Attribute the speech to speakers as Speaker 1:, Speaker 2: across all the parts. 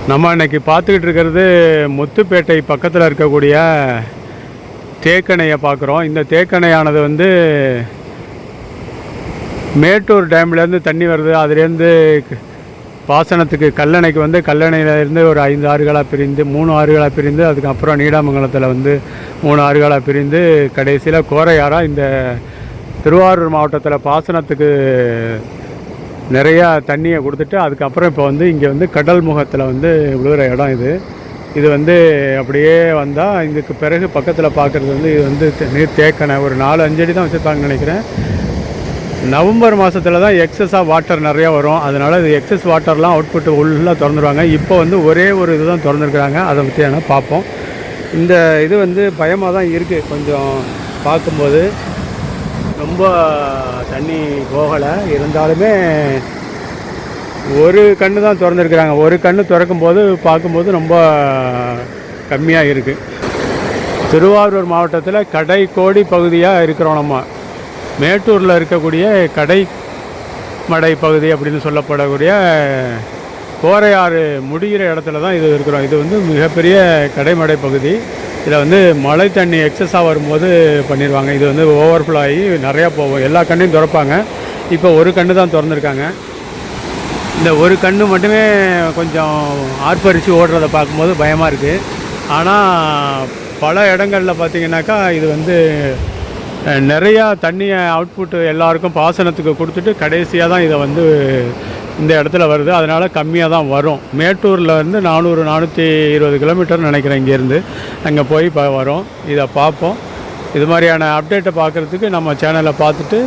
Speaker 1: நம்ம இன்னைக்கு பார்த்துக்கிட்டு இருக்கிறது முத்துப்பேட்டை பக்கத்தில் இருக்கக்கூடிய தேக்கணையை பார்க்குறோம். இந்த தேக்கணையானது வந்து மேட்டூர் டேம்லேருந்து தண்ணி வருது. அதுலேருந்து பாசனத்துக்கு கல்லணைக்கு வந்து கல்லணையிலேருந்து ஒரு 5 ஆறுகளாக பிரிந்து 3 ஆறுகளாக பிரிந்து அதுக்கப்புறம் நீடாமங்கலத்தில் வந்து 3 ஆறுகளாக பிரிந்து கடைசியில் கோரையாராக இந்த திருவாரூர் மாவட்டத்தில் பாசனத்துக்கு நிறையா தண்ணியை கொடுத்துட்டு அதுக்கப்புறம் இப்போ வந்து இங்கே வந்து கடல் முகத்தில் வந்து விழுகிற இடம் இது வந்து அப்படியே வந்தால் இதுக்கு பிறகு பக்கத்தில் பார்க்குறது வந்து இது வந்து நீர் தேக்கணை ஒரு 4-5 அடி தான் வச்சுருப்பாங்கன்னு நினைக்கிறேன். நவம்பர் மாதத்தில் தான் எக்ஸஸாக வாட்டர் நிறையா வரும். அதனால் இது எக்ஸஸ் வாட்டர்லாம் அவுட்புட்டு உள்ளே திறந்துருவாங்க. இப்போ வந்து ஒரே ஒரு இது தான் திறந்துருக்குறாங்க. அதை பற்றி ஆனால் பார்ப்போம். இந்த இது வந்து பயமாக தான் இருக்குது. கொஞ்சம் பார்க்கும்போது ரொம்ப தண்ணி போகலை. இருந்தாலுமே ஒரு கண்ணு தான் திறந்துருக்குறாங்க. ஒரு கண்ணு திறக்கும்போது பார்க்கும்போது ரொம்ப கம்மியாக இருக்குது. திருவாரூர் மாவட்டத்தில் கடைக்கோடி பகுதியாக இருக்கிறோம். நம்ம மேட்டூரில் இருக்கக்கூடிய கடைமடை பகுதி அப்படின்னு சொல்லப்படக்கூடிய கோரையாறு முடிகிற இடத்துல தான் இது இருக்கிறோம். இது வந்து மிகப்பெரிய கடைமடை பகுதி. இதில் வந்து மழை தண்ணி எக்ஸஸாக வரும்போது பண்ணிடுவாங்க. இது வந்து ஓவர்ஃப்ளோ ஆகி நிறையா போகும். எல்லா கண்ணையும் திறப்பாங்க. இப்போ ஒரு கண்ணு தான் திறந்துருக்காங்க. இந்த ஒரு கண்ணு மட்டுமே கொஞ்சம் ஆர்ப்பரித்து ஓடுறதை பார்க்கும்போது பயமாக இருக்குது. ஆனால் பல இடங்களில் பார்த்திங்கனாக்கா இது வந்து நிறையா தண்ணியை அவுட்புட்டு எல்லாருக்கும் பாசனத்துக்கு கொடுத்துட்டு கடைசியாக தான் இதை வந்து இந்த இடத்துல வருது. அதனால் கம்மியாக தான் வரும். மேட்டூரில் வந்து 400-420 கிலோமீட்டர் நினைக்கிறேன் இங்கேருந்து அங்கே போய் வரும். இதை பார்ப்போம். இது மாதிரியான அப்டேட்டை பார்க்குறதுக்கு நம்ம சேனலை பார்த்துட்டு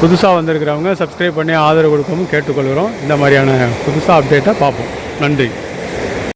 Speaker 1: புதுசாக வந்திருக்கிறவங்க சப்ஸ்கிரைப் பண்ணி ஆதரவு கொடுக்கவும் கேட்டுக்கொள்கிறோம். இந்த மாதிரியான புதுசாக அப்டேட்டை பார்ப்போம். நன்றி.